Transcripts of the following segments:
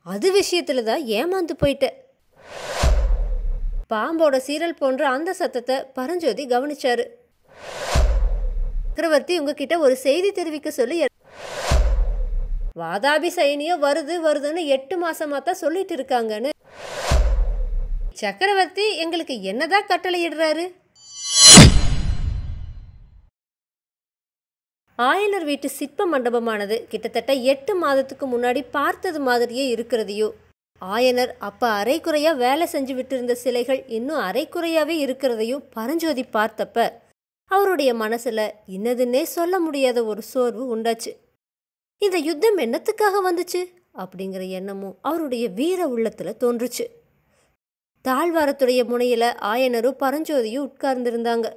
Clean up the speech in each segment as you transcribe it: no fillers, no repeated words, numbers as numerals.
அது விஷயத்துல தான் ஏமாந்து போயிட்டேன். பாம்போட சீரல் போன்ற அந்த சத்தத்தை பரஞ்சோதி கவனிச்சாரு. சக்கரவர்த்தி உங்ககிட்ட ஒரு செய்தி தெரிவிக்க சொல்லி வாதாபி சைனியம் வருதுன்னு 8 மாசமா தான் சொல்லிட்டு இருக்காங்கன்னு. சக்கரவர்த்தி எங்களுக்கு என்னதான் கட்டளையிடுறாரு? ஆயனர் வீட்டு சிற்ப மண்டபமானது கிட்டத்தட்ட 8 மாதத்துக்கு முன்னாடி பார்த்தது மாதிரியே இருக்கிறதையோ, ஆயனர் அப்ப அரைக்குறையா வேலை செஞ்சு விட்டு சிலைகள் இன்னும் அரைக்குறையாவே இருக்கிறதையும் பரஞ்சோதி பார்த்தப்ப அவருடைய மனசுல இன்னதுன்னே சொல்ல முடியாத ஒரு சோர்வு உண்டாச்சு. இந்த யுத்தம் என்னத்துக்காக வந்துச்சு அப்படிங்கிற எண்ணமும் அவருடைய வீர உள்ளத்துல தோன்றுச்சு. தாழ்வாரத்துடைய முனையில ஆயனரும் பரஞ்சோதியும் உட்கார்ந்திருந்தாங்க.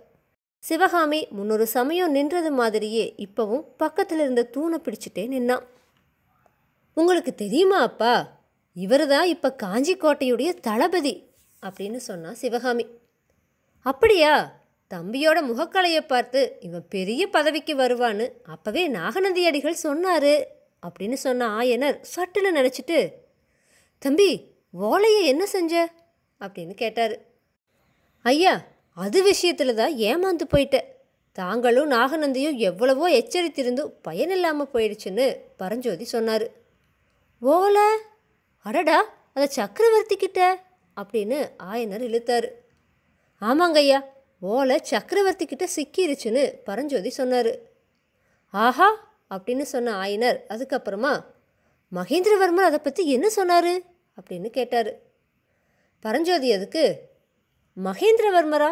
சிவகாமி முன்னொரு சமயம் நின்றது மாதிரியே இப்பவும் பக்கத்துல இருந்த தூணை பிடிச்சிட்டே நின்னான். உங்களுக்கு தெரியுமா அப்பா, இவர் தான் இப்ப காஞ்சி கோட்டையுடைய தளபதி அப்படின்னு சொன்னா சிவகாமி. அப்படியா? தம்பியோட முகக்கலையை பார்த்து இவன் பெரிய பதவிக்கு வருவான்னு அப்பவே நாகநந்தியடிகள் சொன்னாரு அப்படின்னு சொன்ன ஆயனர் சட்டுன்னு நினச்சிட்டு, தம்பி ஓலையை என்ன செஞ்ச அப்படின்னு கேட்டாரு. ஐயா, அது விஷயத்துல தான் ஏமாந்து போயிட்டேன். தாங்களும் நாகநந்தியும் எவ்வளவோ எச்சரித்திருந்தும் பயனில்லாமல் போயிடுச்சுன்னு பரஞ்சோதி சொன்னார். ஓலை? அடடா, அதை சக்கரவர்த்தி கிட்ட அப்படின்னு ஆயனர் இழுத்தாரு. ஆமாங்க ஐயா, ஓலை சக்கரவர்த்தி கிட்ட சிக்கிருச்சுன்னு பரஞ்சோதி சொன்னார். ஆஹா அப்படின்னு சொன்ன ஆயனர் அதுக்கப்புறமா மகேந்திரவர்மர் அதை பற்றி என்ன சொன்னார் அப்படின்னு கேட்டார். பரஞ்சோதி அதுக்கு, மகேந்திரவர்மரா?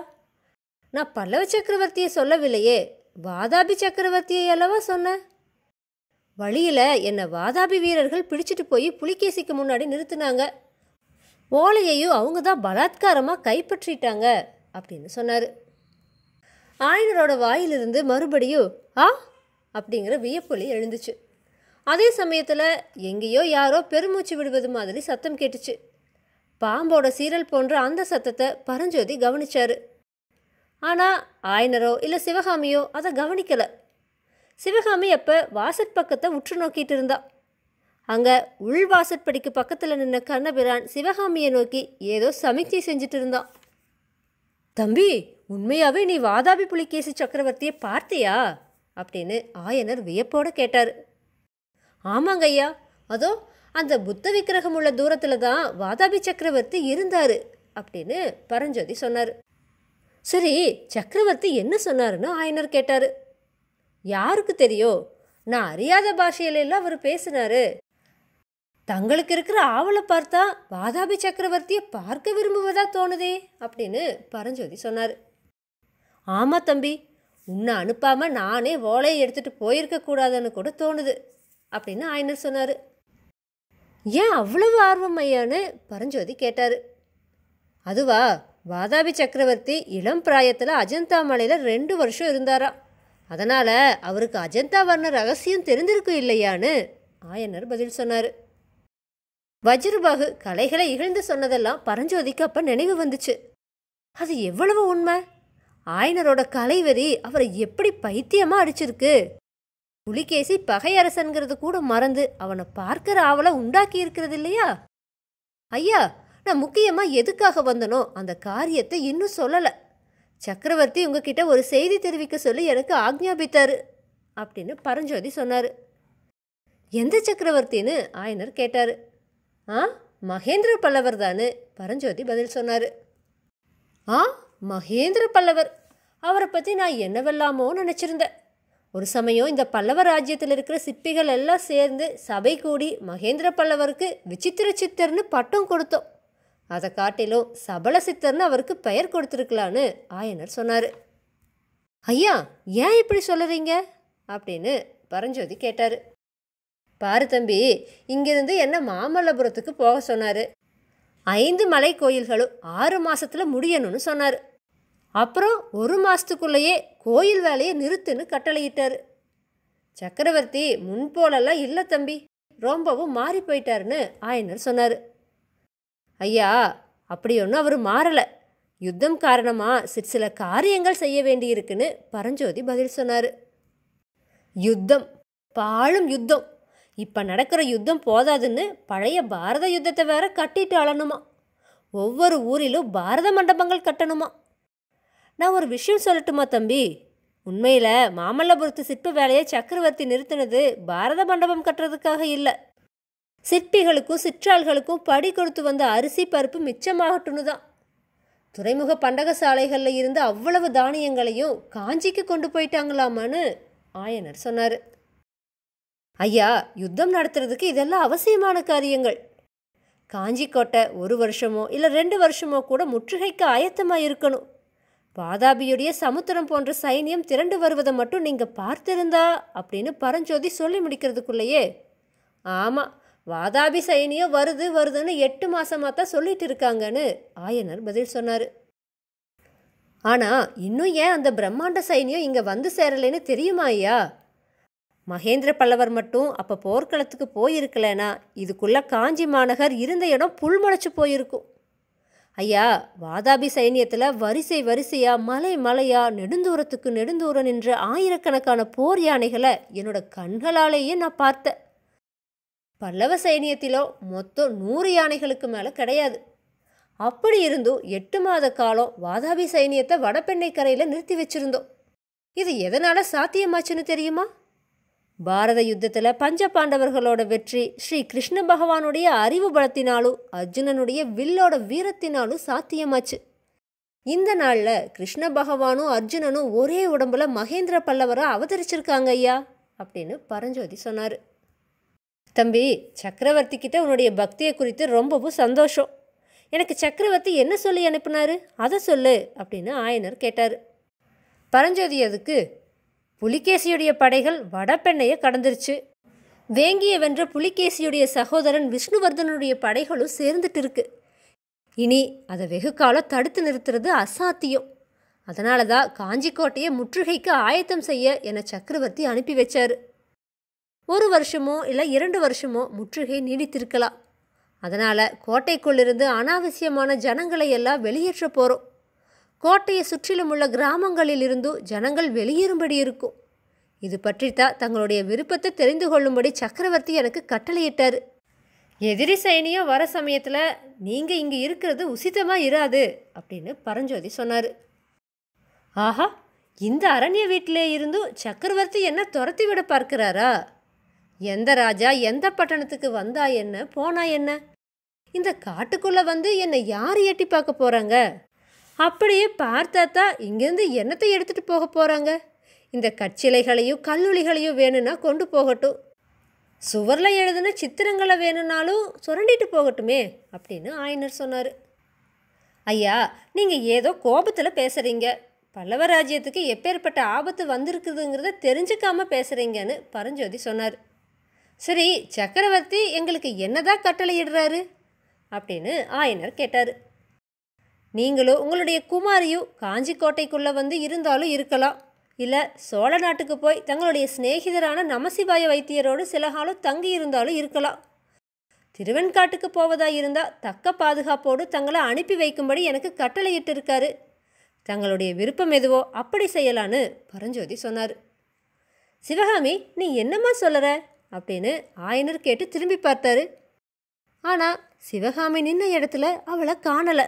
நான் பல்லவ சக்கரவர்த்தியை சொல்லவில்லையே, வாதாபி சக்கரவர்த்தியை அல்லவா சொன்னேன். வழியில் என்னை வாதாபி வீரர்கள் பிடிச்சிட்டு போய் புலிகேசிக்கு முன்னாடி நிறுத்தினாங்க. ஓலையையும் அவங்க தான் பலாத்காரமாக கைப்பற்றிட்டாங்க அப்படின்னு சொன்னார். ஆயனரோட வாயிலிருந்து மறுபடியும் ஆ அப்படிங்கிற வியப்பொலி எழுந்துச்சு. அதே சமயத்தில் எங்கேயோ யாரோ பெருமூச்சு விடுவது மாதிரி சத்தம் கேட்டுச்சு. பாம்போட சீரல் போன்ற அந்த சத்தத்தை பரஞ்சோதி கவனிச்சாரு. ஆனால் ஆயனரோ இல்லை சிவகாமியோ அதை கவனிக்கலை. சிவகாமி அப்போ வாசற்பக்கத்தை உற்று நோக்கிட்டு இருந்தா. அங்கே உள்வாசற்படிக்கு பக்கத்தில் நின்ன கண்ணபிரான் சிவகாமியை நோக்கி ஏதோ சமிக்ஞை செஞ்சுட்டு இருந்தான். தம்பி, உண்மையாகவே நீ வாதாபி புலிகேசி சக்கரவர்த்தியை பார்த்தியா அப்படின்னு ஆயனர் வியப்போடு கேட்டார். ஆமாங்க ஐயா, அதோ அந்த புத்த விக்கிரகம் உள்ள தூரத்தில் தான் வாதாபி சக்கரவர்த்தி இருந்தார் அப்படின்னு பரஞ்சோதி சொன்னார். சரி, சக்கரவர்த்தி என்ன சொன்னாருன்னு ஆயனர் கேட்டார். யாருக்கு தெரியும், நான் அறியாத பாஷையிலெல்லாம் அவர் பேசினாரு. தங்களுக்கு இருக்கிற ஆவலை பார்த்தா வாதாபி சக்கரவர்த்தியை பார்க்க விரும்புவதா தோணுதே அப்படின்னு பரஞ்சோதி சொன்னார். ஆமாம் தம்பி, உன்னை அனுப்பாமல் நானே ஓலையை எடுத்துகிட்டு போயிருக்க கூடாதுன்னு கூட தோணுது அப்படின்னு ஆயனர் சொன்னார். ஏன் அவ்வளவு ஆர்வம் ஐயான்னு பரஞ்சோதி கேட்டார். அதுவா, வாதாபி சக்கரவர்த்தி இளம் பிராயத்தில் அஜந்தா மலையில் 2 வருஷம் இருந்தாரா. அதனால் அவருக்கு அஜந்தா வர்ண ரகசியம் தெரிந்திருக்கும் இல்லையான்னு ஆயனர் பதில் சொன்னார். வஜ்ரபாகு கலைகளை இகழ்ந்து சொன்னதெல்லாம் பரஞ்சோதிக்கு அப்போ நினைவு வந்துச்சு. அது எவ்வளவு உண்மை! ஆயனரோட கலைவெறி அவரை எப்படி பைத்தியமாக அடிச்சிருக்கு. புலிகேசி பகையரசன்கிறது கூட மறந்து அவனை பார்க்கிற ஆவலை உண்டாக்கி இருக்கிறது இல்லையா? ஐயா, நான் முக்கியமாக எதுக்காக வந்தனோ அந்த காரியத்தை இன்னும் சொல்லலை. சக்கரவர்த்தி உங்ககிட்ட ஒரு செய்தி தெரிவிக்க சொல்லி எனக்கு ஆக்ஞாபித்தாரு அப்படின்னு பரஞ்சோதி சொன்னார். எந்த சக்கரவர்த்தின்னு ஆயனர் கேட்டார். மகேந்திர பல்லவர் தானு பரஞ்சோதி பதில் சொன்னார். மகேந்திர பல்லவர், அவரை பற்றி நான் என்னவெல்லாமோ நினச்சிருந்தேன். ஒரு சமயம் இந்த பல்லவ ராஜ்யத்தில் இருக்கிற சிற்பிகள் எல்லாம் சேர்ந்து சபை கூடி மகேந்திர பல்லவருக்கு விசித்திர சித்தர்னு பட்டம் கொடுத்தோம். அதை காட்டிலும் சபல சித்தர்னு அவருக்கு பெயர் கொடுத்துருக்கலான்னு ஆயனர் சொன்னார். ஐயா, ஏன் இப்படி சொல்லுறீங்க அப்படின்னு பரஞ்சோதி கேட்டார். பாரு தம்பி, இங்கிருந்து என்ன மாமல்லபுரத்துக்கு போக சொன்னார். 5 மலை கோயில்களும் 6 மாதத்தில் முடியணும்னு சொன்னார். அப்புறம் 1 மாதத்துக்குள்ளேயே கோயில் வேலையை நிறுத்துன்னு கட்டளையிட்டார். சக்கரவர்த்தி முன்போலெல்லாம் இல்லை தம்பி, ரொம்பவும் மாறி போயிட்டாருன்னு ஆயனர் சொன்னார். ஐயா, அப்படி ஒன்றும் அவர் மாறலை. யுத்தம் காரணமாக சில காரியங்கள் செய்ய வேண்டியிருக்குன்னு பரஞ்சோதி பதில் சொன்னார். யுத்தம், பாழும் யுத்தம், இப்போ நடக்கிற யுத்தம் போதாதுன்னு பழைய பாரத யுத்தத்தை வேற கட்டிட்டு அழணுமா. ஒவ்வொரு ஊரிலும் பாரத மண்டபங்கள் கட்டணுமா. நான் ஒரு விஷயம் சொல்லட்டுமா தம்பி? உண்மையில் மாமல்லபுரத்து சிற்ப வேலையை சக்கரவர்த்தி நிறுத்தினது பாரத மண்டபம் கட்டுறதுக்காக இல்லை, சிற்பிகளுக்கும் சிற்றாள்களுக்கும் படி கொடுத்து வந்த அரிசி பருப்பு மிச்சமாகட்டுன்னு தான். துறைமுக பண்டக சாலைகளில் இருந்த அவ்வளவு தானியங்களையும் காஞ்சிக்கு கொண்டு போயிட்டாங்களாமான்னு ஆயனர் சொன்னார். ஐயா, யுத்தம் நடத்துறதுக்கு இதெல்லாம் அவசியமான காரியங்கள். காஞ்சி கோட்டை 1 வருஷமோ இல்லை 2 வருஷமோ கூட முற்றுகைக்கு ஆயத்தமாக இருக்கணும். வாதாபியுடைய சமுத்திரம் போன்ற சைனியம் திரண்டு வருவதை மட்டும் நீங்கள் பார்த்திருந்தா அப்படின்னு பரஞ்சோதி சொல்லி முடிக்கிறதுக்குள்ளேயே, ஆமாம், வாதாபி சைனியம் வருதுன்னு 8 மாசமாக தான் சொல்லிட்டு இருக்காங்கன்னு ஆயனர் பதில் சொன்னார். ஆனால் இன்னும் ஏன் அந்த பிரம்மாண்ட சைனியம் இங்கே வந்து சேரலைன்னு தெரியுமா ஐயா? மகேந்திர பல்லவர் மட்டும் அப்போ போர்க்களத்துக்கு போயிருக்கலனா இதுக்குள்ளே காஞ்சி மாநகர் இருந்த இடம் புல்முளைச்சு போயிருக்கும். ஐயா, வாதாபி சைனியத்தில் வரிசை வரிசையாக மலை மலையாக நெடுந்தூரத்துக்கு நெடுந்தூரம் நின்ற ஆயிரக்கணக்கான போர் யானைகளை என்னோட கண்களாலேயே நான் பார்த்தேன். பல்லவ சைனியத்திலோ மொத்தம் 100 யானைகளுக்கு மேலே கிடையாது. அப்படி இருந்தும் 8 மாத காலம் வாதாபி சைனியத்தை வடபெண்ணை கரையில் நிறுத்தி வச்சிருந்தோம். இது எதனால் சாத்தியமாச்சுன்னு தெரியுமா? பாரத யுத்தத்தில் பஞ்ச பாண்டவர்களோட வெற்றி ஸ்ரீ கிருஷ்ண பகவானுடைய அறிவு பலத்தினாலும் அர்ஜுனனுடைய வில்லோட வீரத்தினாலும் சாத்தியமாச்சு. இந்த நாளில் கிருஷ்ண பகவானும் அர்ஜுனனும் ஒரே உடம்புல மகேந்திர பல்லவராக அவதரிச்சிருக்காங்க ஐயா அப்படின்னு பரஞ்சோதி சொன்னார். தம்பி, சக்கரவர்த்தி கிட்ட உன்னுடைய பக்தியை குறித்து ரொம்பவும் சந்தோஷம். எனக்கு சக்கரவர்த்தி என்ன சொல்லி அனுப்புனாரு அதை சொல்லு அப்படின்னு ஆயனர் கேட்டார். பரஞ்சோதி அதுக்கு, புலிகேசியுடைய படைகள் வடபெண்ணையை கடந்துருச்சு. வேங்கிய வென்ற புலிகேசியுடைய சகோதரன் விஷ்ணுவர்தனுடைய படைகளும் சேர்ந்துட்டு இருக்கு. இனி அதை வெகு காலம் தடுத்து நிறுத்துறது அசாத்தியம். அதனால தான் காஞ்சிக்கோட்டையை முற்றுகைக்கு ஆயத்தம் செய்ய என சக்கரவர்த்தி அனுப்பி வச்சாரு. 1 வருஷமோ இல்லை 2 வருஷமோ முற்றுகை நீடித்திருக்கலாம். அதனால் கோட்டைக்குள்ளிருந்து அனாவசியமான ஜனங்களை எல்லாம் வெளியேற்ற போகிறோம். கோட்டையை சுற்றிலும் உள்ள கிராமங்களில் இருந்தும் ஜனங்கள் வெளியேறும்படி இருக்கும். இது பற்றித்தான் தங்களுடைய விருப்பத்தை தெரிந்து கொள்ளும்படி சக்கரவர்த்தி எனக்கு கட்டளையிட்டார். எதிரி சைனியம் வர சமயத்தில் நீங்கள் இங்கே இருக்கிறது உசிதமாக இராது அப்படின்னு பரஞ்சோதி சொன்னார். ஆஹா, இந்த அரண்ய வீட்டிலே இருந்தும் சக்கரவர்த்தி என்ன துரத்தி விட பார்க்கிறாரா? எந்த ராஜா எந்த பட்டணத்துக்கு வந்தா என்ன போனா என்ன? இந்த காட்டுக்குள்ளே வந்து என்னை யார் எட்டி பார்க்க போகிறாங்க? அப்படியே பார்த்தாத்தா இங்கேருந்து என்னத்தை எடுத்துகிட்டு போக போகிறாங்க? இந்த கற்சிலைகளையும் கல்லுளிகளையும் வேணும்னா கொண்டு போகட்டும், சுவரில் எழுதுன சித்திரங்களை வேணும்னாலும் சுரண்டிட்டு போகட்டுமே அப்படின்னு ஆயனர் சொன்னார். ஐயா, நீங்கள் ஏதோ கோபத்தில் பேசுகிறீங்க. பல்லவ ராஜ்யத்துக்கு எப்பேற்பட்ட ஆபத்து வந்திருக்குதுங்கிறத தெரிஞ்சுக்காம பேசுகிறீங்கன்னு பரஞ்சோதி சொன்னார். சரி, சக்கரவர்த்தி எங்களுக்கு என்னதான் கட்டளையிடுறாரு அப்படின்னு ஆயனர் கேட்டார். நீங்களும் உங்களுடைய குமாரியும் காஞ்சி கோட்டைக்குள்ளே வந்து இருந்தாலும் இருக்கலாம், இல்லை சோழ நாட்டுக்கு போய் தங்களுடைய சிநேகிதரான நமசிவாய வைத்தியரோடு சில காலம் தங்கி இருந்தாலும் இருக்கலாம். திருவெண்காட்டுக்கு போவதா இருந்தால் தக்க பாதுகாப்போடு தங்களை அனுப்பி வைக்கும்படி எனக்கு கட்டளையிட்டு இருக்காரு. தங்களுடைய விருப்பம் எதுவோ அப்படி செய்யலான்னு பரஞ்சோதி சொன்னார். சிவகாமி, நீ என்னம்மா சொல்லற அப்படின்னு ஆயனர் கேட்டு திரும்பி பார்த்தாரு. ஆனால் சிவகாமி நின்ன இடத்துல அவளை காணலை.